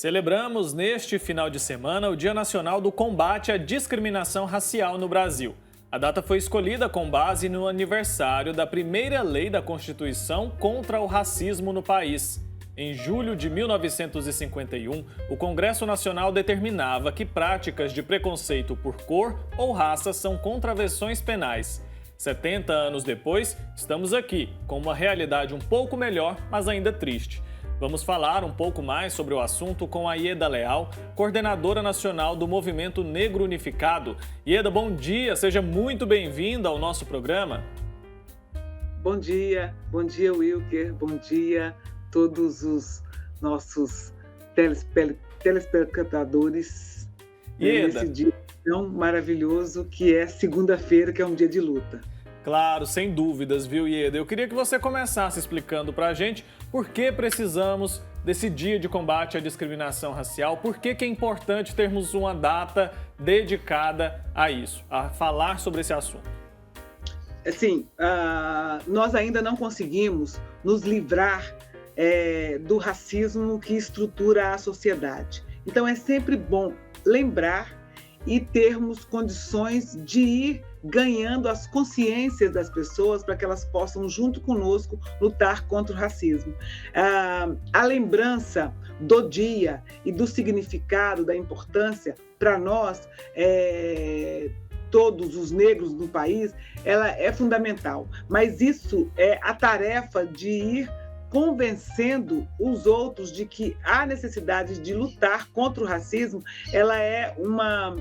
Celebramos neste final de semana o Dia Nacional do Combate à Discriminação Racial no Brasil. A data foi escolhida com base no aniversário da primeira lei da Constituição contra o racismo no país. Em julho de 1951, o Congresso Nacional determinava que práticas de preconceito por cor ou raça são contravenções penais. 70 anos depois, estamos aqui, com uma realidade um pouco melhor, mas ainda triste. Vamos falar um pouco mais sobre o assunto com a Ieda Leal, coordenadora nacional do Movimento Negro Unificado. Ieda, bom dia, seja muito bem-vinda ao nosso programa. Bom dia Wilker, bom dia a todos os nossos telespectadores nesse dia tão maravilhoso que é segunda-feira, que é um dia de luta. Claro, sem dúvidas, viu, Ieda? Eu queria que você começasse explicando pra gente por que precisamos desse dia de combate à discriminação racial, por que é importante termos uma data dedicada a isso, a falar sobre esse assunto. Assim, nós ainda não conseguimos nos livrar do racismo que estrutura a sociedade. Então é sempre bom lembrar e termos condições de ir ganhando as consciências das pessoas para que elas possam, junto conosco, lutar contra o racismo. A lembrança do dia e do significado, da importância para nós, todos os negros do país, ela é fundamental. Mas isso é a tarefa de ir convencendo os outros de que a necessidade de lutar contra o racismo, ela é uma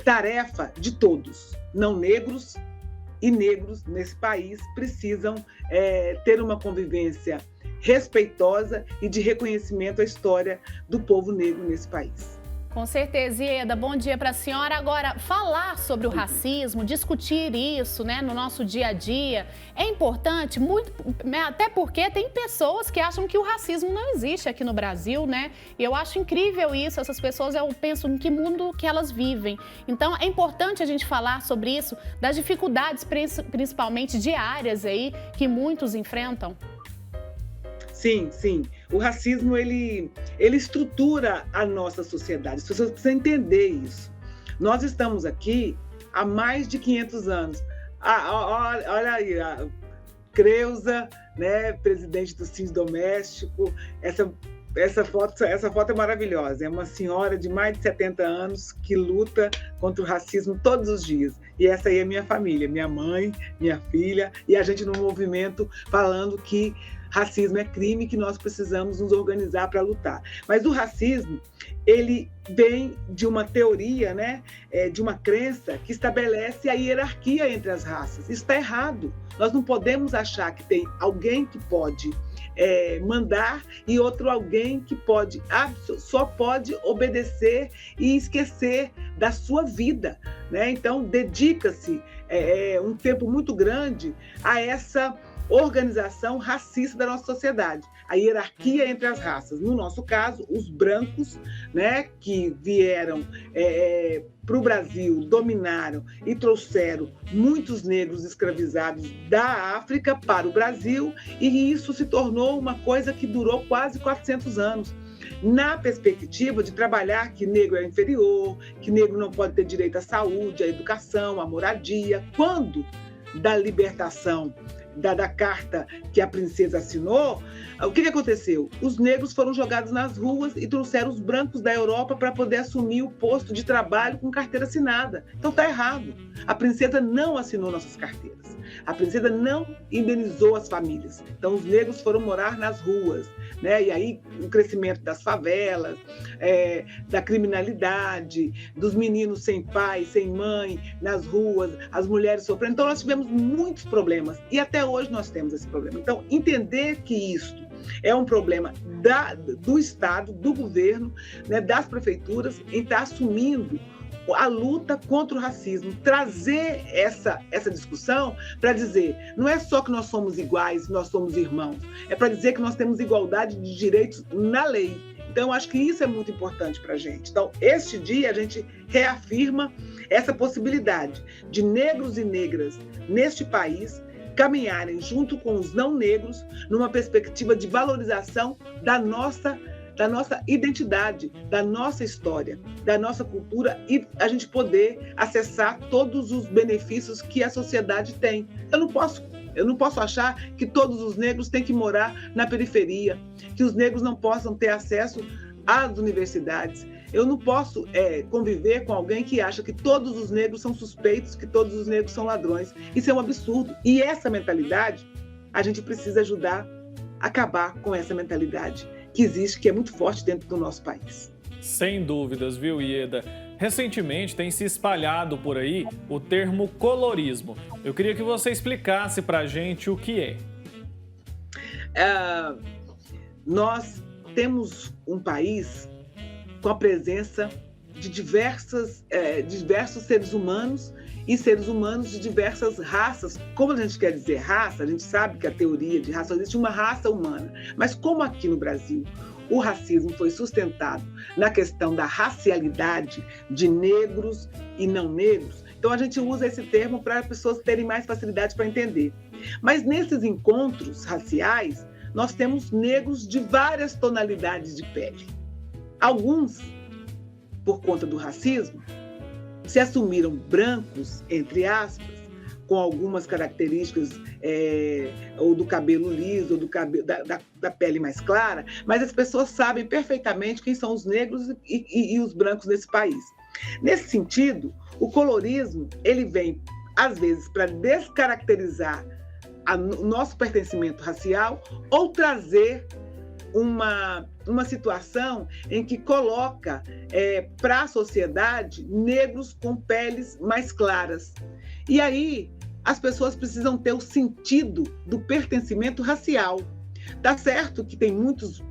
tarefa de todos, não negros, e negros nesse país precisam ter uma convivência respeitosa e de reconhecimento à história do povo negro nesse país. Com certeza, Ieda. Bom dia para a senhora. Agora, falar sobre o racismo, discutir isso, né, no nosso dia a dia, é importante, muito, até porque tem pessoas que acham que o racismo não existe aqui no Brasil, né? E eu acho incrível isso. Essas pessoas, eu penso em que mundo que elas vivem. Então, é importante a gente falar sobre isso, das dificuldades, principalmente diárias aí, que muitos enfrentam. Sim, sim. O racismo, ele estrutura a nossa sociedade. As pessoas precisam entender isso. Nós estamos aqui há mais de 500 anos. Olha aí, a Creuza, né, presidente do Sins Doméstico. Essa foto é maravilhosa. É uma senhora de mais de 70 anos que luta contra o racismo todos os dias. E essa aí é minha família, minha mãe, minha filha, e a gente no movimento falando que racismo é crime, que nós precisamos nos organizar para lutar. Mas o racismo, ele vem de uma teoria, né, de uma crença que estabelece a hierarquia entre as raças. Isso está errado. Nós não podemos achar que tem alguém que pode mandar e outro alguém que só pode obedecer e esquecer da sua vida, né? Então, dedica-se um tempo muito grande a essa organização racista da nossa sociedade, a hierarquia entre as raças. No nosso caso, os brancos, né, que vieram para o Brasil, dominaram e trouxeram muitos negros escravizados da África para o Brasil, e isso se tornou uma coisa que durou quase 400 anos. Na perspectiva de trabalhar que negro é inferior, que negro não pode ter direito à saúde, à educação, à moradia. Quando da libertação da carta que a princesa assinou, o que aconteceu? Os negros foram jogados nas ruas e trouxeram os brancos da Europa para poder assumir o posto de trabalho com carteira assinada. Então está errado. A princesa não assinou nossas carteiras. A princesa não indenizou as famílias. Então os negros foram morar nas ruas, né? E aí o crescimento das favelas, da criminalidade, dos meninos sem pai, sem mãe, nas ruas, as mulheres sofrendo. Então nós tivemos muitos problemas e até hoje nós temos esse problema. Então entender que isso é um problema do Estado, do governo, né, das prefeituras, em estar assumindo a luta contra o racismo, trazer essa discussão para dizer, não é só que nós somos iguais, nós somos irmãos, é para dizer que nós temos igualdade de direitos na lei. Então, acho que isso é muito importante para a gente. Então, este dia a gente reafirma essa possibilidade de negros e negras neste país caminharem junto com os não negros numa perspectiva de valorização da nossa identidade, da nossa história, da nossa cultura e a gente poder acessar todos os benefícios que a sociedade tem. Eu não posso achar que todos os negros têm que morar na periferia, que os negros não possam ter acesso às universidades. Eu não posso conviver com alguém que acha que todos os negros são suspeitos, que todos os negros são ladrões. Isso é um absurdo. E essa mentalidade, a gente precisa ajudar a acabar com essa mentalidade que existe, que é muito forte dentro do nosso país. Sem dúvidas, viu, Ieda? Recentemente tem se espalhado por aí o termo colorismo. Eu queria que você explicasse para a gente o que é. Nós temos um país com a presença de diversos seres humanos e seres humanos de diversas raças. Como a gente quer dizer raça, a gente sabe que a teoria de raça existe uma raça humana, mas como aqui no Brasil o racismo foi sustentado na questão da racialidade de negros e não negros, então a gente usa esse termo para as pessoas terem mais facilidade para entender. Mas nesses encontros raciais, nós temos negros de várias tonalidades de pele. Alguns, por conta do racismo, se assumiram brancos, entre aspas, com algumas características ou do cabelo liso, ou do cabelo, da pele mais clara, mas as pessoas sabem perfeitamente quem são os negros e os brancos nesse país. Nesse sentido, o colorismo ele vem, às vezes, para descaracterizar o nosso pertencimento racial ou trazer uma situação em que coloca para a sociedade negros com peles mais claras. E aí as pessoas precisam ter o sentido do pertencimento racial. Tá certo que tem muitos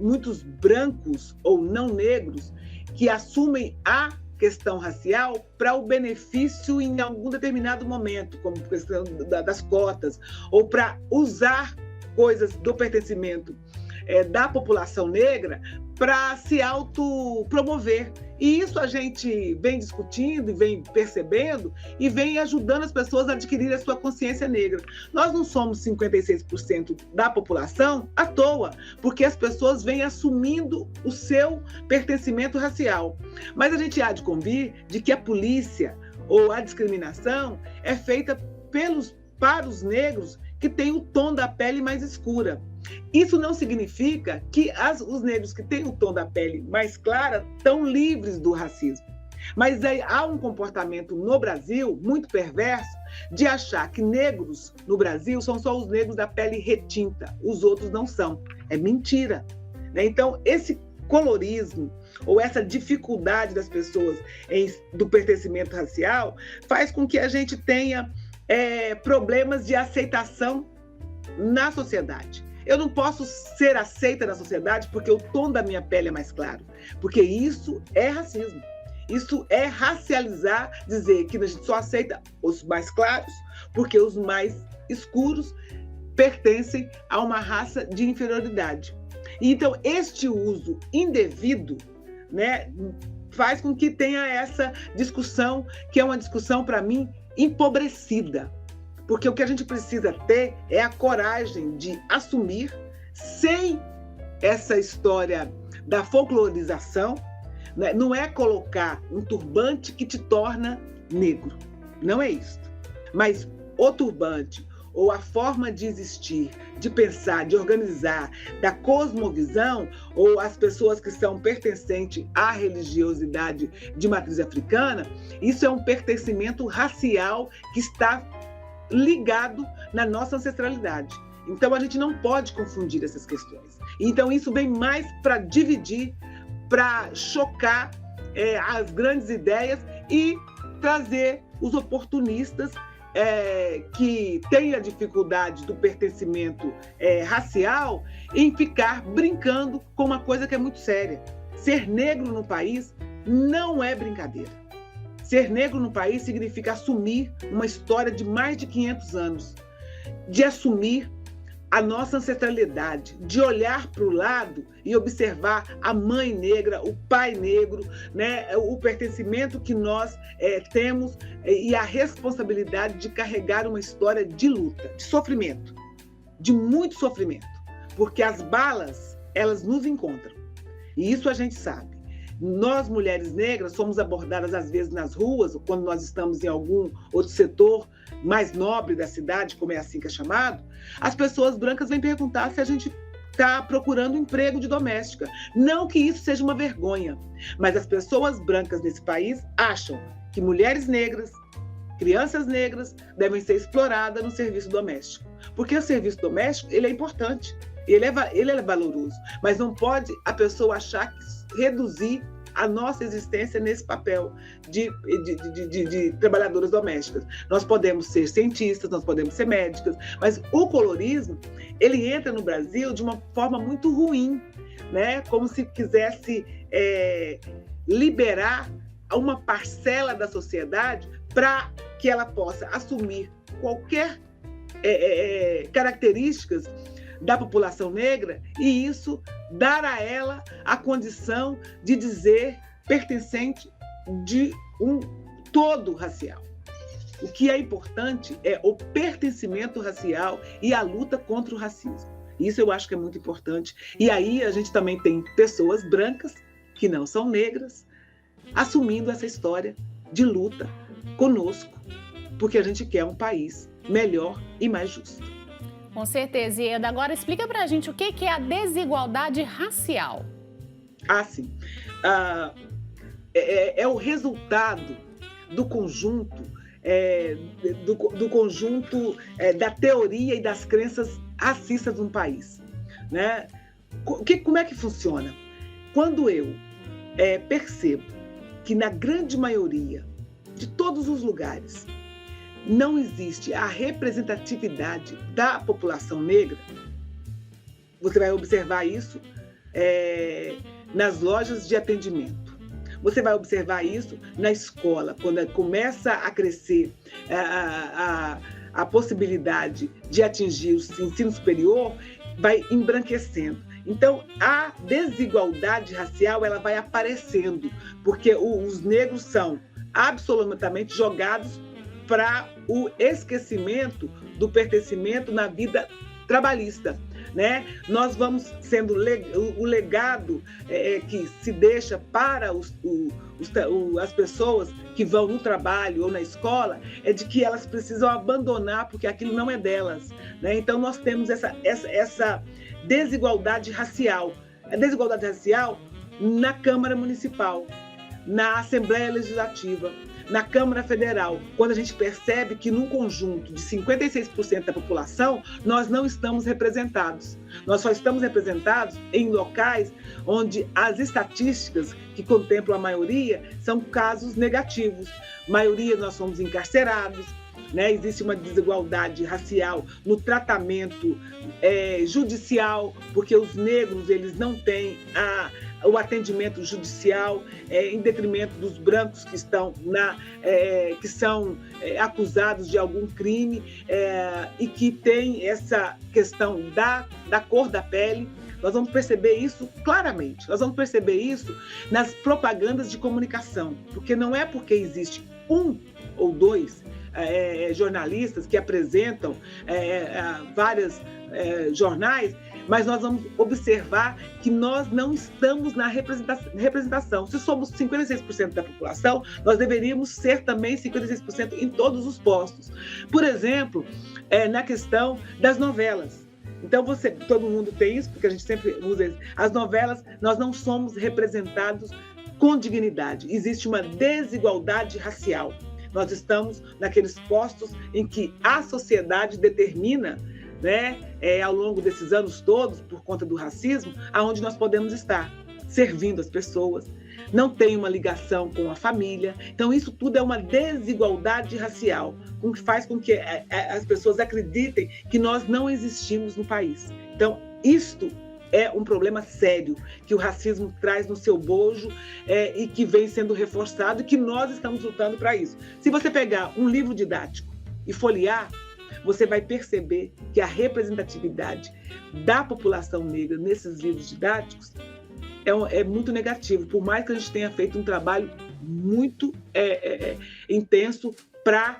brancos ou não negros que assumem a questão racial para o benefício em algum determinado momento, como a questão das cotas, ou para usar coisas do pertencimento da população negra para se autopromover. E isso a gente vem discutindo e vem percebendo e vem ajudando as pessoas a adquirir a sua consciência negra. Nós não somos 56% da população à toa, porque as pessoas vêm assumindo o seu pertencimento racial. Mas a gente há de convir de que a polícia ou a discriminação é feita para os negros que têm o tom da pele mais escura. Isso não significa que os negros que têm o tom da pele mais clara estão livres do racismo. Mas há um comportamento no Brasil muito perverso de achar que negros no Brasil são só os negros da pele retinta, os outros não são. É mentira, né? Então, esse colorismo ou essa dificuldade das pessoas do pertencimento racial faz com que a gente tenha problemas de aceitação na sociedade. Eu não posso ser aceita na sociedade porque o tom da minha pele é mais claro, porque isso é racismo. Isso é racializar, dizer que a gente só aceita os mais claros porque os mais escuros pertencem a uma raça de inferioridade. Então, este uso indevido, né, faz com que tenha essa discussão, que é uma discussão, para mim, empobrecida. Porque o que a gente precisa ter é a coragem de assumir, sem essa história da folclorização, né? Não é colocar um turbante que te torna negro, não é isso. Mas o turbante, ou a forma de existir, de pensar, de organizar, da cosmovisão, ou as pessoas que são pertencentes à religiosidade de matriz africana, isso é um pertencimento racial que está ligado na nossa ancestralidade. Então a gente não pode confundir essas questões. Então isso vem mais para dividir, para chocar as grandes ideias e trazer os oportunistas que têm a dificuldade do pertencimento racial em ficar brincando com uma coisa que é muito séria. Ser negro no país não é brincadeira. Ser negro no país significa assumir uma história de mais de 500 anos, de assumir a nossa ancestralidade, de olhar para o lado e observar a mãe negra, o pai negro, né, o pertencimento que nós temos e a responsabilidade de carregar uma história de luta, de sofrimento, de muito sofrimento, porque as balas, elas nos encontram, e isso a gente sabe. Nós, mulheres negras, somos abordadas às vezes nas ruas, ou quando nós estamos em algum outro setor mais nobre da cidade, como é assim que é chamado, as pessoas brancas vêm perguntar se a gente está procurando emprego de doméstica. Não que isso seja uma vergonha, mas as pessoas brancas nesse país acham que mulheres negras, crianças negras devem ser exploradas no serviço doméstico. Porque o serviço doméstico, ele é importante, ele é valoroso, mas não pode a pessoa achar que reduzir a nossa existência nesse papel de trabalhadoras domésticas. Nós podemos ser cientistas, nós podemos ser médicas, mas o colorismo, ele entra no Brasil de uma forma muito ruim, né? Como se quisesse liberar uma parcela da sociedade para que ela possa assumir qualquer características da população negra e isso dar a ela a condição de dizer pertencente de um todo racial. O que é importante é o pertencimento racial e a luta contra o racismo. Isso eu acho que é muito importante. E aí a gente também tem pessoas brancas, que não são negras, assumindo essa história de luta conosco, porque a gente quer um país melhor e mais justo. Com certeza, Ieda. Agora explica pra gente o que é a desigualdade racial. Sim. É o resultado do conjunto, da teoria e das crenças racistas de um país, né? Como é que funciona? Quando eu percebo que na grande maioria de todos os lugares não existe a representatividade da população negra, você vai observar isso nas lojas de atendimento. Você vai observar isso na escola, quando começa a crescer a possibilidade de atingir o ensino superior, vai embranquecendo. Então, a desigualdade racial ela vai aparecendo, porque os negros são absolutamente jogados para o esquecimento do pertencimento na vida trabalhista, né? Nós vamos sendo o legado que se deixa para as pessoas que vão no trabalho ou na escola é de que elas precisam abandonar porque aquilo não é delas, né? Então nós temos essa desigualdade racial, a desigualdade racial na Câmara Municipal, na Assembleia Legislativa, na Câmara Federal, quando a gente percebe que num conjunto de 56% da população, nós não estamos representados. Nós só estamos representados em locais onde as estatísticas que contemplam a maioria são casos negativos. A maioria nós somos encarcerados, né? Existe uma desigualdade racial no tratamento judicial, porque os negros eles não têm o atendimento judicial em detrimento dos brancos que estão que são acusados de algum crime e que tem essa questão da cor da pele. Nós vamos perceber isso claramente. Nós vamos perceber isso nas propagandas de comunicação, porque não é porque existe um ou dois jornalistas que apresentam vários jornais, mas nós vamos observar que nós não estamos na representação. Se somos 56% da população, nós deveríamos ser também 56% em todos os postos. Por exemplo, na questão das novelas. Então, todo mundo tem isso, porque a gente sempre usa isso. As novelas, nós não somos representados com dignidade. Existe uma desigualdade racial. Nós estamos naqueles postos em que a sociedade determina, né, ao longo desses anos todos, por conta do racismo, aonde nós podemos estar, servindo as pessoas, não tem uma ligação com a família. Então, isso tudo é uma desigualdade racial, que faz com que as pessoas acreditem que nós não existimos no país. Então, isto é um problema sério que o racismo traz no seu bojo e que vem sendo reforçado e que nós estamos lutando para isso. Se você pegar um livro didático e folhear, você vai perceber que a representatividade da população negra nesses livros didáticos é muito negativo, por mais que a gente tenha feito um trabalho muito intenso para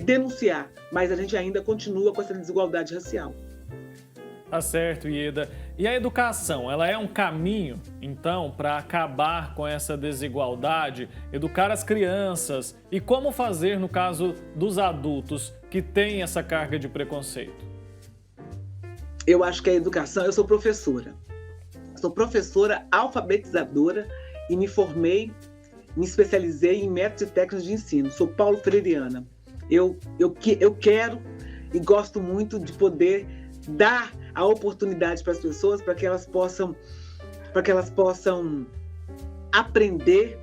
denunciar, mas a gente ainda continua com essa desigualdade racial. Tá certo, Ieda. E a educação, ela é um caminho, então, para acabar com essa desigualdade, educar as crianças e como fazer no caso dos adultos que têm essa carga de preconceito? Eu acho que a educação, eu sou professora alfabetizadora e me especializei em métodos e técnicas de ensino. Sou paulo freireana. Eu quero e gosto muito de poder dar a oportunidade para as pessoas para que elas possam aprender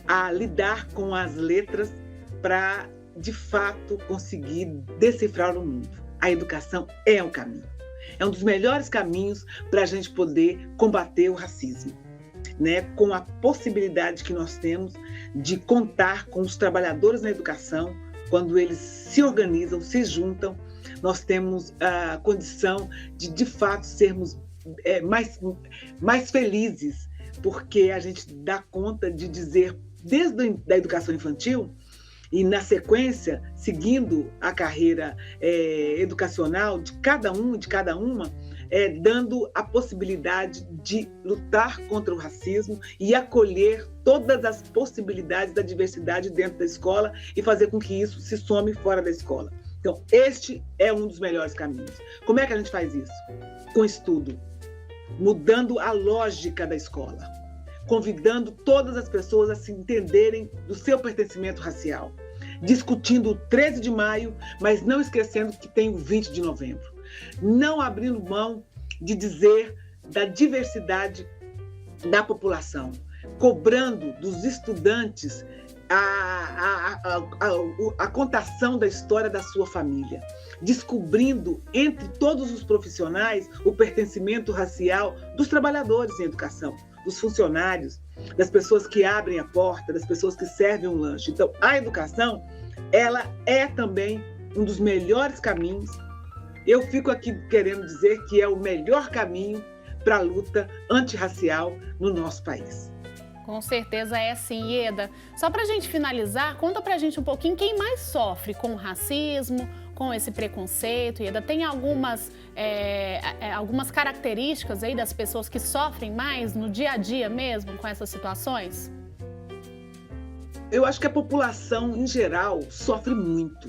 a lidar com as letras para, de fato, conseguir decifrar o mundo. A educação é um caminho. É um dos melhores caminhos para a gente poder combater o racismo, né? Com a possibilidade que nós temos de contar com os trabalhadores na educação, quando eles se organizam, se juntam, nós temos a condição de fato, sermos mais felizes, porque a gente dá conta de dizer, desde a educação infantil, e na sequência, seguindo a carreira educacional de cada um e de cada uma, dando a possibilidade de lutar contra o racismo e acolher todas as possibilidades da diversidade dentro da escola e fazer com que isso se some fora da escola. Então, este é um dos melhores caminhos. Como é que a gente faz isso? Com estudo, mudando a lógica da escola, convidando todas as pessoas a se entenderem do seu pertencimento racial, discutindo o 13 de maio, mas não esquecendo que tem o 20 de novembro. Não abrindo mão de dizer da diversidade da população, cobrando dos estudantes a contação da história da sua família, descobrindo entre todos os profissionais o pertencimento racial dos trabalhadores em educação, dos funcionários, das pessoas que abrem a porta, das pessoas que servem um lanche. Então, a educação, ela é também um dos melhores caminhos. Eu fico aqui querendo dizer que é o melhor caminho para a luta antirracial no nosso país. Com certeza é sim, Ieda. Só para a gente finalizar, conta para a gente um pouquinho quem mais sofre com o racismo, com esse preconceito, Ieda. Tem algumas características aí das pessoas que sofrem mais no dia a dia mesmo com essas situações? Eu acho que a população, em geral, sofre muito.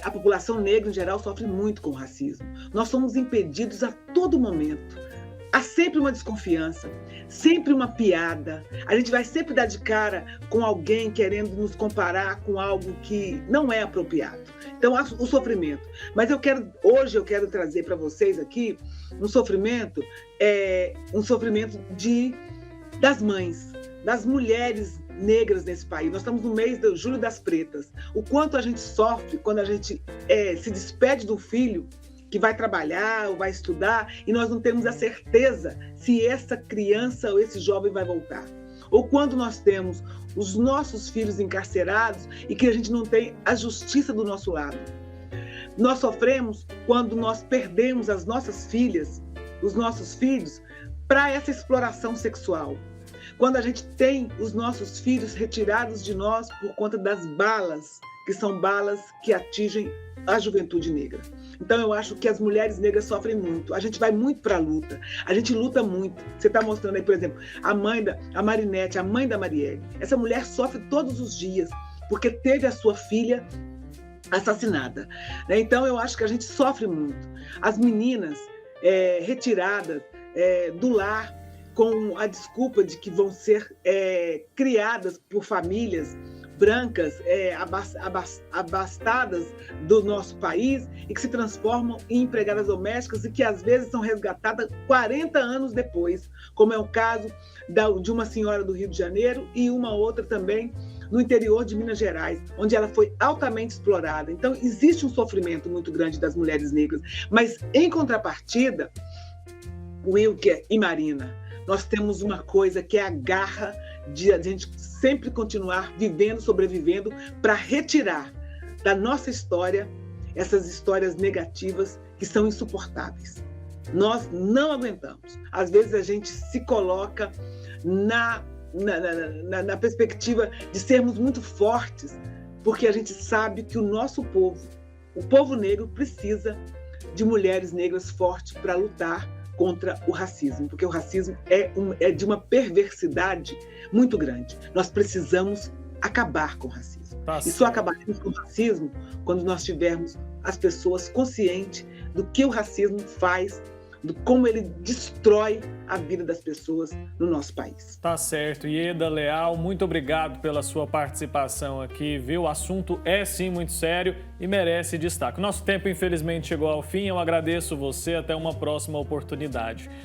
A população negra, em geral, sofre muito com o racismo. Nós somos impedidos a todo momento. Há sempre uma desconfiança, sempre uma piada. A gente vai sempre dar de cara com alguém querendo nos comparar com algo que não é apropriado. Então, o sofrimento. Mas hoje eu quero trazer para vocês aqui um sofrimento das mães, das mulheres negras nesse país. Nós estamos no mês do Julho das Pretas. O quanto a gente sofre quando a gente se despede do filho que vai trabalhar ou vai estudar e nós não temos a certeza se essa criança ou esse jovem vai voltar. Ou quando nós temos os nossos filhos encarcerados e que a gente não tem a justiça do nosso lado. Nós sofremos quando nós perdemos as nossas filhas, os nossos filhos, para essa exploração sexual. Quando a gente tem os nossos filhos retirados de nós por conta das balas, que são balas que atingem a juventude negra. Então, eu acho que as mulheres negras sofrem muito. A gente vai muito para a luta. A gente luta muito. Você está mostrando aí, por exemplo, a Marinete, a mãe da Marielle. Essa mulher sofre todos os dias porque teve a sua filha assassinada. Então, eu acho que a gente sofre muito. As meninas retiradas do lar com a desculpa de que vão ser criadas por famílias brancas abastadas do nosso país e que se transformam em empregadas domésticas e que às vezes são resgatadas 40 anos depois, como é o caso de uma senhora do Rio de Janeiro e uma outra também no interior de Minas Gerais, onde ela foi altamente explorada. Então, existe um sofrimento muito grande das mulheres negras, mas em contrapartida, Wilker e Marina, nós temos uma coisa que é a garra de a gente sempre continuar vivendo, sobrevivendo, para retirar da nossa história essas histórias negativas que são insuportáveis. Nós não aguentamos. Às vezes a gente se coloca na perspectiva de sermos muito fortes, porque a gente sabe que o nosso povo, o povo negro, precisa de mulheres negras fortes para lutar contra o racismo, porque o racismo é de uma perversidade muito grande. Nós precisamos acabar com o racismo. E só acabaremos com o racismo quando nós tivermos as pessoas conscientes do que o racismo faz, de como ele destrói a vida das pessoas no nosso país. Tá certo. Ieda Leal, muito obrigado pela sua participação aqui, viu? O assunto é sim muito sério e merece destaque. Nosso tempo, infelizmente, chegou ao fim. Eu agradeço você. Até uma próxima oportunidade.